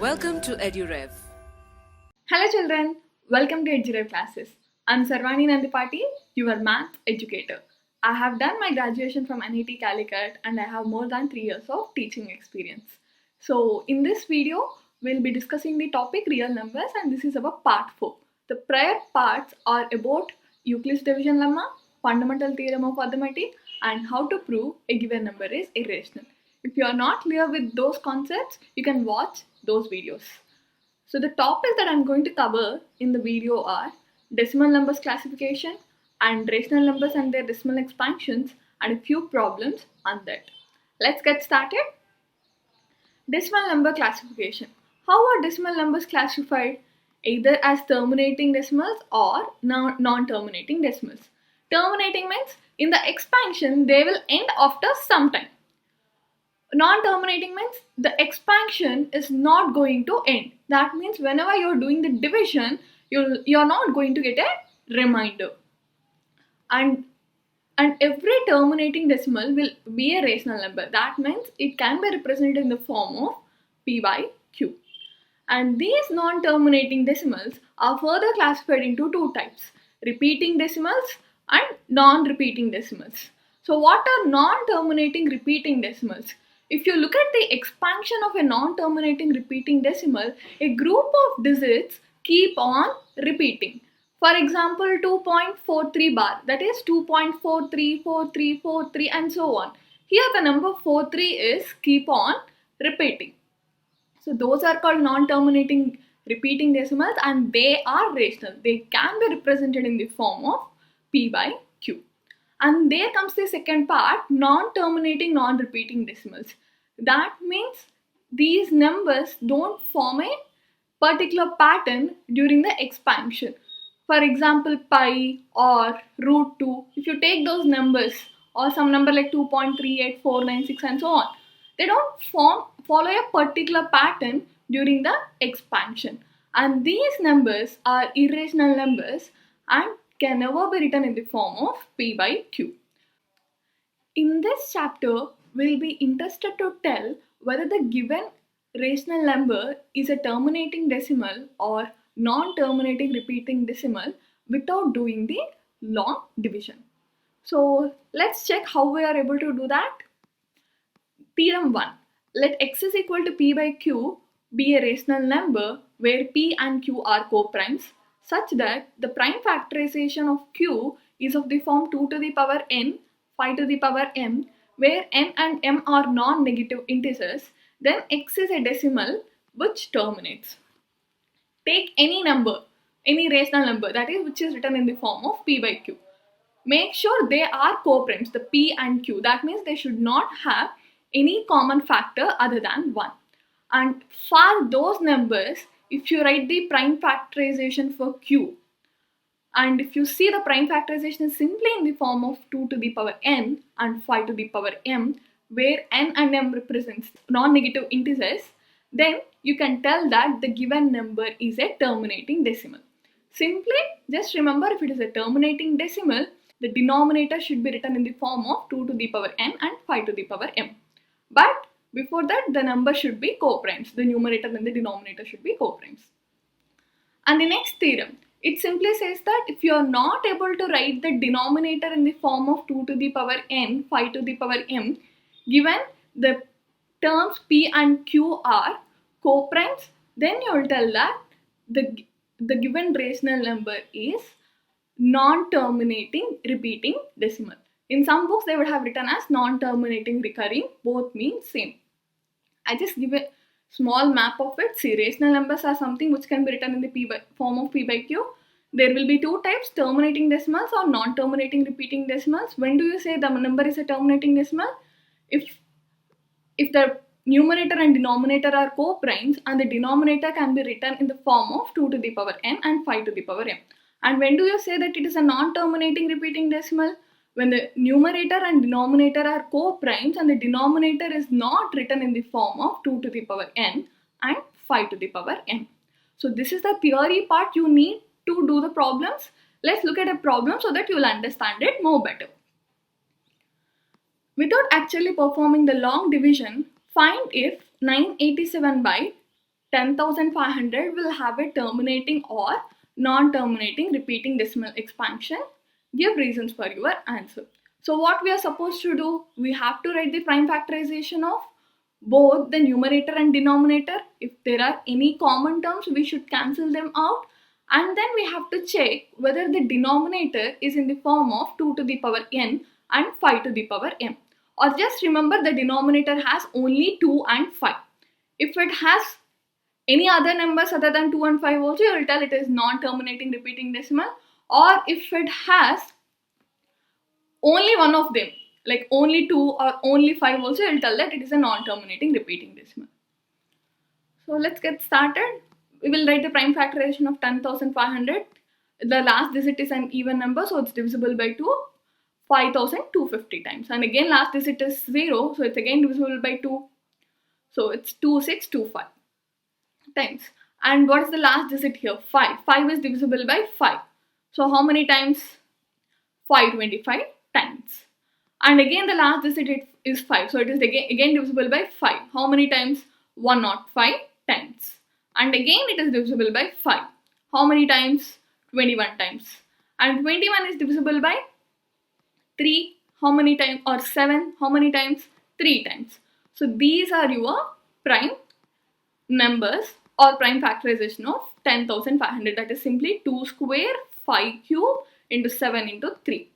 Welcome to EduRev. Hello children, welcome to EduRev classes. I'm Sarvani Nandipati, your math educator. I have done my graduation from NIT Calicut and I have more than 3 years of teaching experience. So in this video, we'll be discussing the topic real numbers and this is about part 4. The prior parts are about Euclid's division lemma, fundamental theorem of arithmetic and how to prove a given number is irrational. If you are not clear with those concepts, you can watch those videos. So the topics that I'm going to cover in the video are decimal numbers classification and rational numbers and their decimal expansions and a few problems on that. Let's get started. Decimal number classification. How are decimal numbers classified? Either as terminating decimals or non-terminating decimals. Terminating means in the expansion they will end after some time. Non-terminating means the expansion is not going to end. That means whenever you're doing the division, you're not going to get a remainder. And every terminating decimal will be a rational number. That means it can be represented in the form of P by Q. And these non-terminating decimals are further classified into two types, repeating decimals and non-repeating decimals. So what are non-terminating repeating decimals? If you look at the expansion of a non-terminating repeating decimal, a group of digits keep on repeating. For example, 2.43 bar, that is 2.434343 and so on. Here the number 43 is keep on repeating. So those are called non-terminating repeating decimals and they are rational. They can be represented in the form of P by Q. And there comes the second part, non-terminating non-repeating decimals. That means these numbers don't form a particular pattern during the expansion. For example, pi or root 2, if you take those numbers or some number like 2.38496 and so on, they don't follow a particular pattern during the expansion. And these numbers are irrational numbers and can never be written in the form of P by Q. In this chapter, we'll be interested to tell whether the given rational number is a terminating decimal or non-terminating repeating decimal without doing the long division. So let's check how we are able to do that. Theorem 1. Let x is equal to p by q be a rational number where p and q are co-primes such that the prime factorization of q is of the form 2 to the power n, 5 to the power m, where n and m are non-negative integers, then x is a decimal which terminates. Take any number, any rational number that is which is written in the form of p by q. Make sure they are co-primes, the p and q. That means they should not have any common factor other than 1. And for those numbers, if you write the prime factorization for q, and if you see the prime factorization is simply in the form of 2 to the power n and 5 to the power m, where n and m represents non-negative integers, then you can tell that the given number is a terminating decimal. Simply just remember, if it is a terminating decimal, the denominator should be written in the form of 2 to the power n and 5 to the power m. But before that, the number should be co-primes. The numerator and the denominator should be co-primes. And the next theorem, it simply says that if you are not able to write the denominator in the form of 2 to the power n, 5 to the power m, given the terms p and q are co-primes, then you will tell that the given rational number is non-terminating repeating decimal. In some books they would have written as non-terminating recurring, both mean same. I just give a small map of it. See, rational numbers are something which can be written in the form of p by q. There will be two types, terminating decimals or non-terminating repeating decimals. When do you say the number is a terminating decimal? If the numerator and denominator are co-primes and the denominator can be written in the form of 2 to the power n and 5 to the power m. And when do you say that it is a non-terminating repeating decimal? When the numerator and denominator are co-primes and the denominator is not written in the form of 2 to the power n and 5 to the power m. So this is the theory part you need to do the problems. Let's look at a problem so that you will understand it more better. Without actually performing the long division, find if 987 by 10,500 will have a terminating or non-terminating repeating decimal expansion. Give reasons for your answer. So what we are supposed to do, we have to write the prime factorization of both the numerator and denominator. If there are any common terms, we should cancel them out. And then we have to check whether the denominator is in the form of 2 to the power n and 5 to the power m. Or just remember the denominator has only 2 and 5. If it has any other numbers other than 2 and 5 also, you will tell it is non-terminating repeating decimal. Or if it has only one of them, like only 2 or only 5 also, you will tell that it is a non-terminating repeating decimal. So let's get started. We will write the prime factorization of 10,500. The last digit is an even number, so it's divisible by 2 5,250 times. And again last digit is 0, so it's again divisible by 2. So it's 2625 times. And what is the last digit here? 5. 5 is divisible by 5. So how many times? 525 times. And again the last digit is 5. So it is again divisible by 5. How many times? 105 times. And again it is divisible by 5. How many times? 21 times. And 21 is divisible by 3. How many times? Or 7. How many times? 3 times. So these are your prime numbers or prime factorization of 10,500. That is simply 2 square 5 cube into 7 into 3.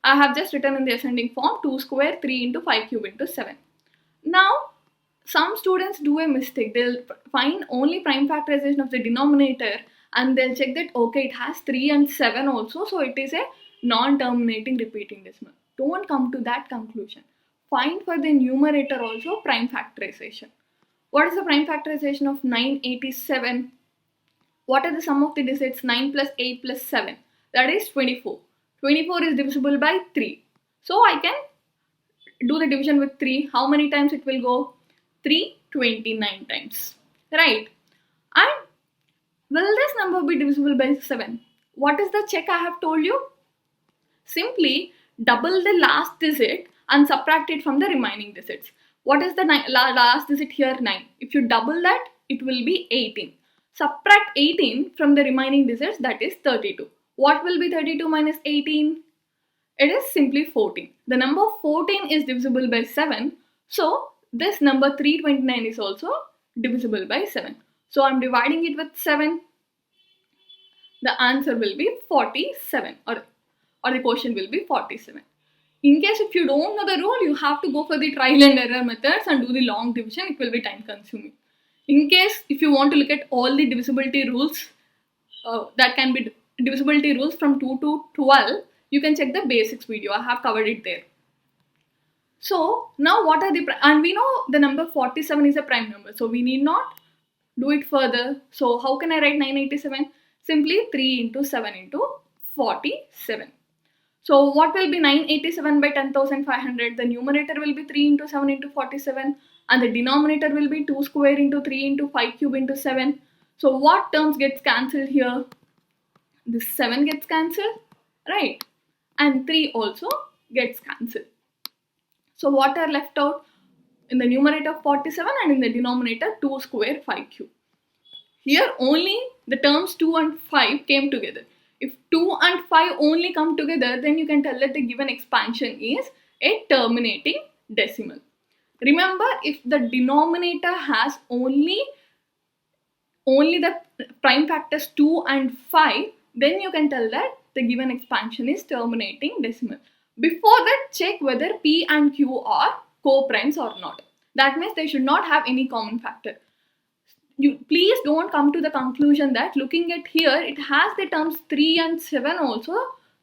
I have just written in the ascending form 2 square 3 into 5 cube into 7. Now some students do a mistake. They'll find only prime factorization of the denominator and they'll check that okay, it has 3 and 7 also, so it is a non-terminating repeating decimal. Don't come to that conclusion. Find for the numerator also prime factorization. What is the prime factorization of 987? What are the sum of the digits? 9 plus 8 plus 7. That is 24. 24 is divisible by 3. So I can do the division with 3. How many times it will go? 329 times. Right? And will this number be divisible by 7? What is the check I have told you? Simply double the last digit and subtract it from the remaining digits. What is the last digit here? 9. If you double that, it will be 18. Subtract 18 from the remaining digits, that is 32. What will be 32 minus 18? It is simply 14. The number 14 is divisible by 7. So this number 329 is also divisible by 7. So I am dividing it with 7. The answer will be 47 or the question will be 47. In case if you don't know the rule, you have to go for the trial and error methods and do the long division. It will be time consuming. In case if you want to look at all the divisibility rules, that can be divisibility rules from 2 to 12, you can check the basics video. I have covered it there. So now what are the, and we know the number 47 is a prime number, so we need not do it further. So how can I write 987? Simply 3 into 7 into 47. So what will be 987 by 10,500? The numerator will be 3 into 7 into 47 and the denominator will be 2 square into 3 into 5 cube into 7. So what terms gets cancelled here? This 7 gets cancelled, right? And 3 also gets cancelled. So what are left out? In the numerator 47 and in the denominator 2 square 5 cube. Here only the terms 2 and 5 came together. If 2 and 5 only come together, then you can tell that the given expansion is a terminating decimal. Remember, if the denominator has only the prime factors 2 and 5, then you can tell that the given expansion is terminating decimal. Before that, check whether P and Q are co-primes or not. That means they should not have any common factor. You please don't come to the conclusion that looking at here, it has the terms 3 and 7 also,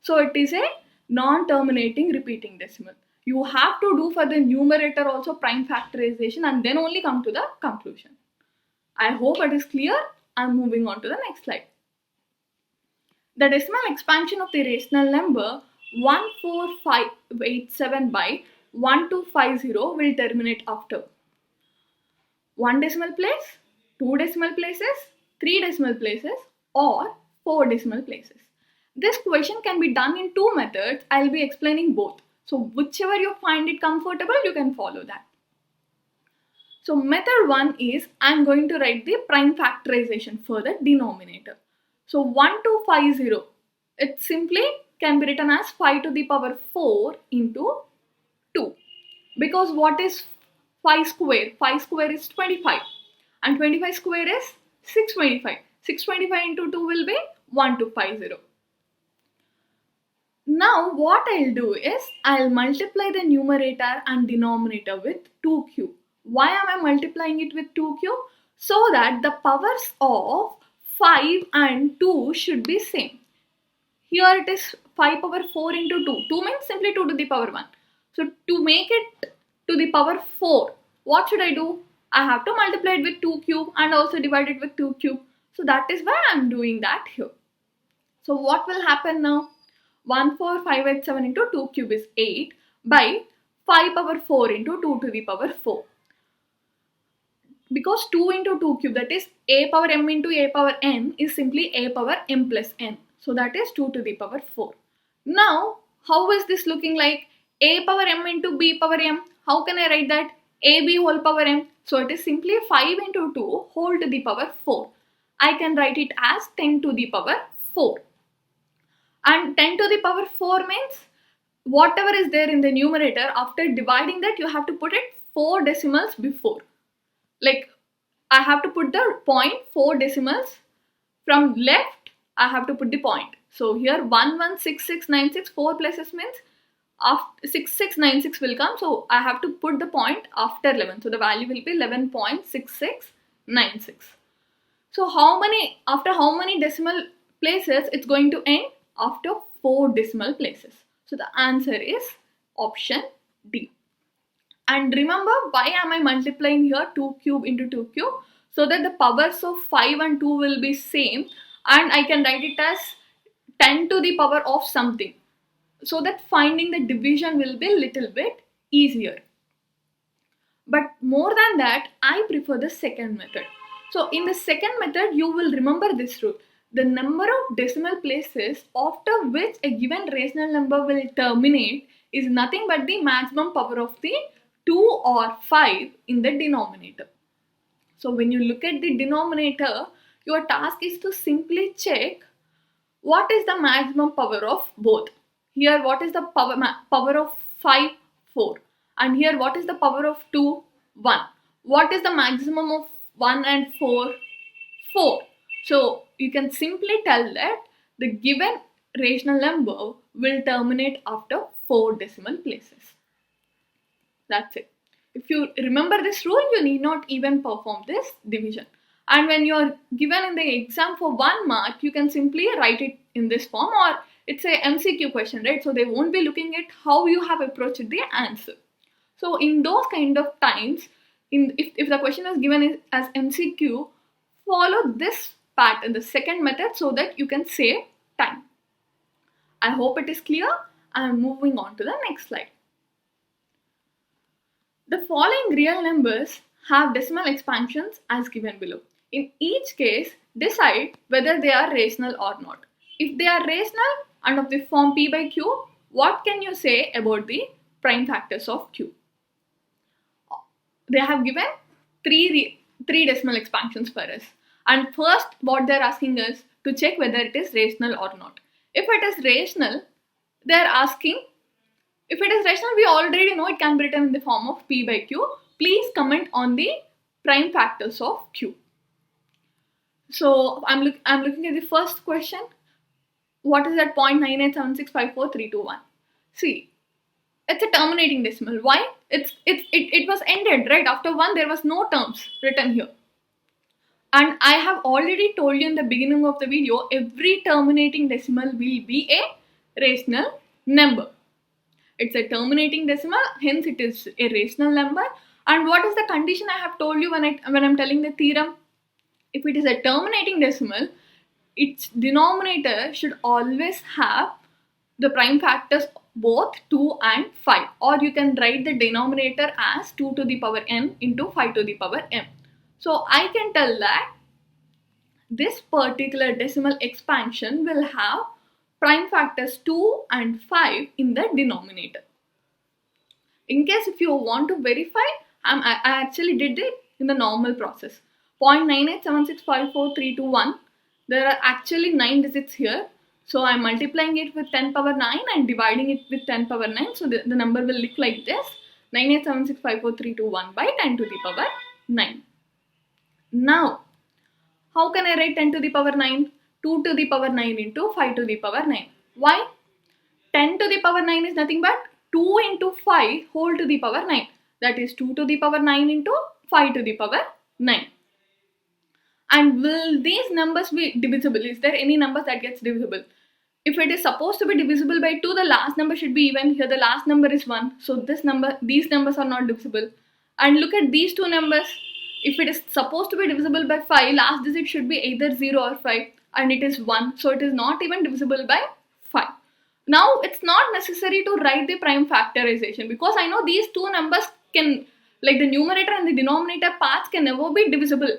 so it is a non-terminating repeating decimal. You have to do for the numerator also prime factorization and then only come to the conclusion. I hope it is clear. I am moving on to the next slide. The decimal expansion of the rational number 14587 by 1250 will terminate after 1 decimal place, 2 decimal places, 3 decimal places or 4 decimal places. This question can be done in 2 methods. I will be explaining both. So whichever you find it comfortable, you can follow that. So method 1 is I'm going to write the prime factorization for the denominator. So 1250, it simply can be written as 5 to the power 4 into 2. Because what is 5 square? 5 square is 25 and 25 square is 625. 625 into 2 will be 1250. Now what I'll do is I'll multiply the numerator and denominator with 2q. Why am I multiplying it with 2q? So that the powers of 5 and 2 should be same. Here it is 5 power 4 into 2. 2 means simply 2 to the power 1. So to make it to the power 4, what should I do? I have to multiply it with 2 cube and also divide it with 2 cube. So that is why I am doing that here. So what will happen now? 14587 into 2 cube is 8 by 5 power 4 into 2 to the power 4. Because 2 into 2 cube, that is a power m into a power n, is simply a power m plus n. So that is 2 to the power 4. Now, how is this looking like? A power m into b power m. How can I write that? ab whole power m. So it is simply 5 into 2 whole to the power 4. I can write it as 10 to the power 4. And 10 to the power 4 means whatever is there in the numerator, after dividing that you have to put it 4 decimals before. Like I have to put the point 4 decimals from left, I have to put the point. So here 116696, 4 places means after 6696 will come. So I have to put the point after 11. So the value will be 11.6696. So after how many decimal places it's going to end? After 4 decimal places. So the answer is option D. And remember, why am I multiplying here 2 cube into 2 cube? So that the powers of 5 and 2 will be same, and I can write it as 10 to the power of something. So that finding the division will be a little bit easier. But more than that, I prefer the second method. So in the second method, you will remember this rule. The number of decimal places after which a given rational number will terminate is nothing but the maximum power of the 2 or 5 in the denominator. So when you look at the denominator, your task is to simply check what is the maximum power of both. Here what is the power of 5? 4. And here what is the power of 2? 1. What is the maximum of 1 and 4? 4. So you can simply tell that the given rational number will terminate after 4 decimal places. That's it. If you remember this rule, you need not even perform this division. And when you are given in the exam for 1 mark, you can simply write it in this form, or it's a MCQ question, right? So they won't be looking at how you have approached the answer. So in those kind of times, if the question is given as MCQ, follow this pattern, the second method, so that you can save time. I hope it is clear. I am moving on to the next slide. The following real numbers have decimal expansions as given below. In each case, decide whether they are rational or not. If they are rational and of the form p by q, what can you say about the prime factors of q? They have given three decimal expansions for us. And first, what they are asking us to check whether it is rational or not. If it is rational, they are asking, if it is rational, we already know it can be written in the form of p by q. Please comment on the prime factors of q. So I'm looking at the first question. What is that 0.987654321? See, it's a terminating decimal. Why? It was ended, right? After 1, there was no terms written here. And I have already told you in the beginning of the video, every terminating decimal will be a rational number. It's a terminating decimal, hence it is a rational number. And what is the condition I have told you when I'm telling the theorem? If it is a terminating decimal, its denominator should always have the prime factors both 2 and 5. Or you can write the denominator as 2 to the power m into 5 to the power m. So I can tell that this particular decimal expansion will have prime factors 2 and 5 in the denominator. In case if you want to verify, I actually did it in the normal process. 0.98765431. There are actually 9 digits here. So I'm multiplying it with 10 power 9 and dividing it with 10 power 9. So the number will look like this: 987654321 by 10 to the power 9. Now, how can I write 10 to the power 9? 2 to the power 9 into 5 to the power 9. Why? 10 to the power 9 is nothing but 2 into 5 whole to the power 9. That is 2 to the power 9 into 5 to the power 9. And will these numbers be divisible? Is there any numbers that gets divisible? If it is supposed to be divisible by 2, the last number should be even. Here the last number is 1. So these numbers are not divisible. And look at these two numbers. If it is supposed to be divisible by 5, last digit should be either 0 or 5. And it is 1. So it is not even divisible by 5. Now it's not necessary to write the prime factorization, because I know these two numbers can, like the numerator and the denominator parts, can never be divisible,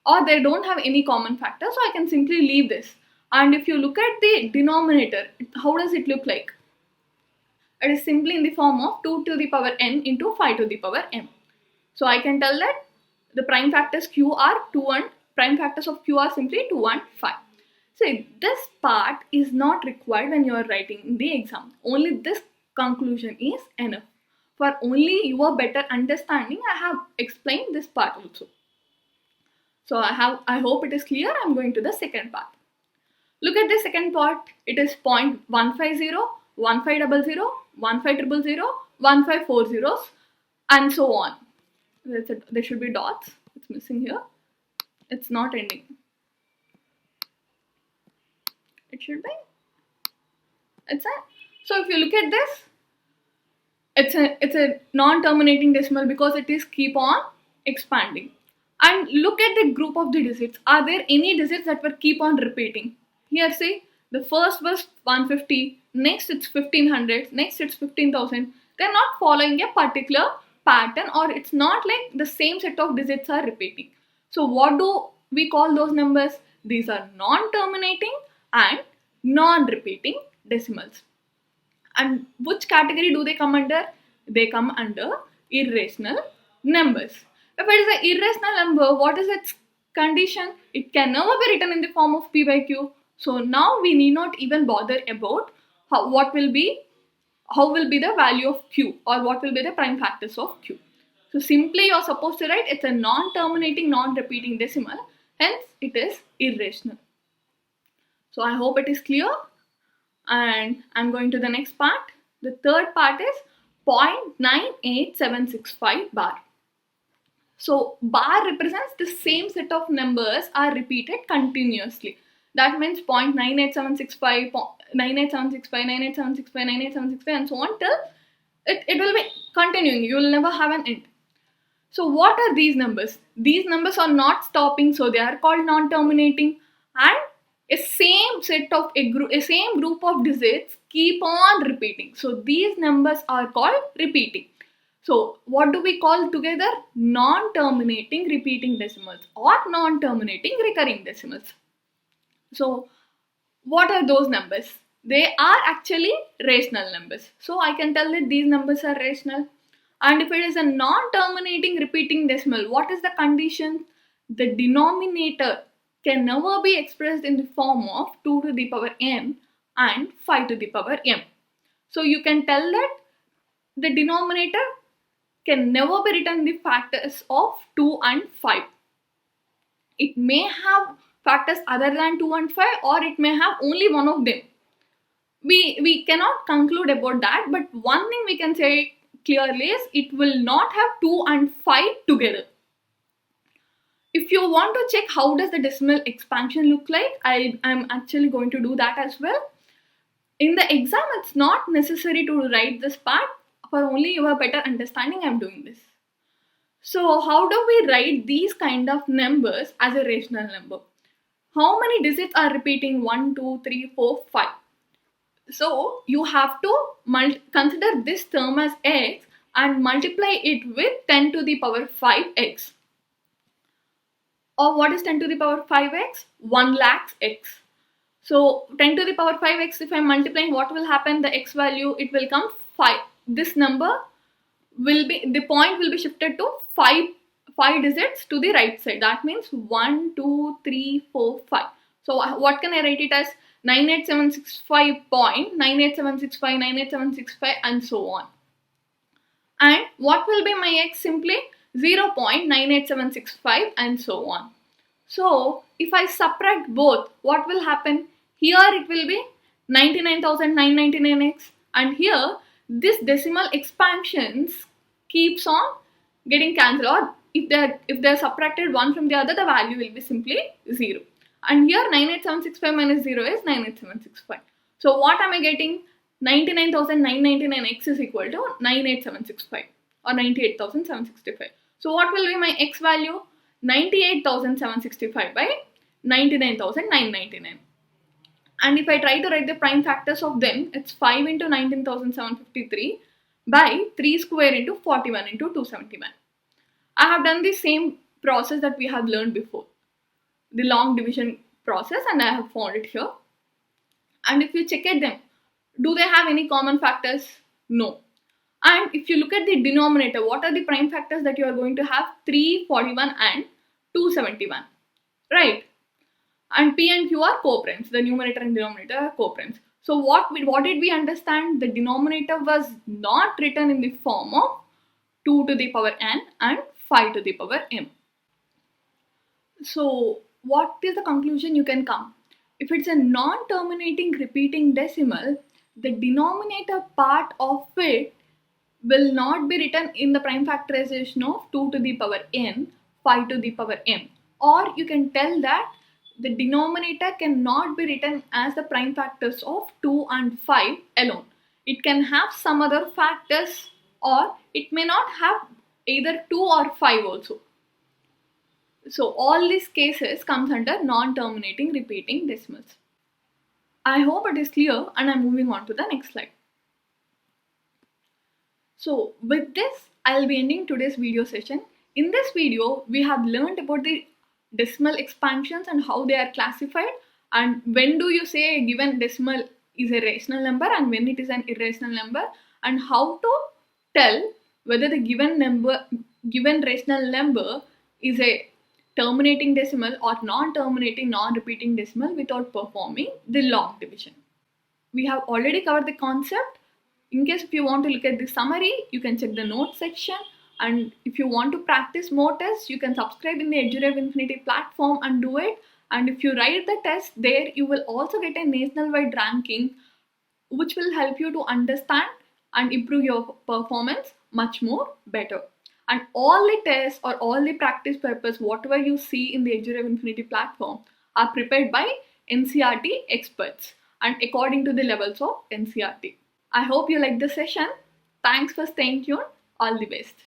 or they don't have any common factor. So I can simply leave this. And if you look at the denominator, how does it look like? It is simply in the form of 2 to the power n into 5 to the power m. So I can tell that the prime factors q are 2 and prime factors of q are simply 2 and 5. So this part is not required when you are writing in the exam. Only this conclusion is enough. For only your better understanding, I have explained this part also. So I hope it is clear. I'm going to the second part. Look at the second part. It is 0.150, 1500, 15000, 1540, and so on. There should be dots. It's missing here. It's not ending. It should be. So if you look at this, it's a non-terminating decimal because it is keep on expanding. And look at the group of the digits. Are there any digits that will keep on repeating? Here, see, the first was 150, next it's 1500, next it's 15,000. They're not following a particular pattern, or it's not like the same set of digits are repeating. So what do we call those numbers? These are non-terminating and non-repeating decimals. And which category do they come under? They come under irrational numbers. If it is an irrational number, what is its condition? It can never be written in the form of p by q. So now we need not even bother about how will be the value of q, or what will be the prime factors of q. So simply you are supposed to write it's a non-terminating, non-repeating decimal, hence it is irrational. So I hope it is clear, and I'm going to the next part. The third part is 0.98765 bar. So bar represents the same set of numbers are repeated continuously. That means 0.98765, 98765, 98765, 98765, and so on till it will be continuing. You will never have an end. So what are these numbers? These numbers are not stopping, so they are called non-terminating, and a same group of digits keep on repeating. So these numbers are called repeating. So what do we call together? Non-terminating repeating decimals or non-terminating recurring decimals. So what are those numbers? They are actually rational numbers. So I can tell that these numbers are rational. And if it is a non-terminating repeating decimal, what is the condition? The denominator can never be expressed in the form of 2 to the power n and 5 to the power m. So you can tell that the denominator can never be written in the factors of 2 and 5. It may have factors other than 2 and 5, or it may have only one of them. We cannot conclude about that, but one thing we can say clearly is it will not have 2 and 5 together. If you want to check how does the decimal expansion look like, I'm actually going to do that as well. In the exam, it's not necessary to write this part. For only your better understanding, I'm doing this. So how do we write these kind of numbers as a rational number? How many digits are repeating? 1, 2, 3, 4, 5. So you have to consider this term as x and multiply it with 10 to the power 5x. Or what is 10 to the power 5x? 1 lakhs x. So 10 to the power 5x, if I'm multiplying, what will happen? The x value, it will come 5. This number the point will be shifted to five digits to the right side. That means 1, 2, 3, 4, 5. So what can I write it as? 98765.98765, 98765, and so on. And what will be my x? Simply 0.98765 and so on. So if I subtract both, what will happen? Here it will be 99,999x, and here this decimal expansions keeps on getting cancelled, or if they're subtracted one from the other, the value will be simply 0. And here 98765 minus 0 is 98765. So what am I getting? 99,999x is equal to 98765 or 98,765. So what will be my x value? 98,765 by 99,999. And if I try to write the prime factors of them, it's 5 into 19,753 by 3 square into 41 into 271. I have done the same process that we have learned before, the long division process, and I have found it here. And if you check at them, do they have any common factors? No. And if you look at the denominator, what are the prime factors that you are going to have? 3, 41 and 271, right? And P and Q are co-primes. The numerator and denominator are co-primes. So what did we understand? The denominator was not written in the form of 2 to the power n and 5 to the power m. So what is the conclusion you can come? If it's a non-terminating repeating decimal, the denominator part of it will not be written in the prime factorization of 2 to the power n, 5 to the power m. Or you can tell that the denominator cannot be written as the prime factors of 2 and 5 alone. It can have some other factors, or it may not have either 2 or 5 also. So all these cases comes under non-terminating repeating decimals. I hope it is clear, and I'm moving on to the next slide. So with this, I'll be ending today's video session. In this video, we have learned about the decimal expansions and how they are classified, and when do you say a given decimal is a rational number and when it is an irrational number, and how to tell whether the given rational number is a terminating decimal or non-terminating, non-repeating decimal without performing the long division. We have already covered the concept. In case if you want to look at the summary, you can check the notes section. And if you want to practice more tests, you can subscribe in the EduRev Infinity platform and do it. And if you write the test there, you will also get a national-wide ranking, which will help you to understand and improve your performance much more better. And all the tests or all the practice papers, whatever you see in the EduRev Infinity platform, are prepared by NCERT experts and according to the levels of NCERT. I hope you like the session. Thanks for staying tuned. All the best.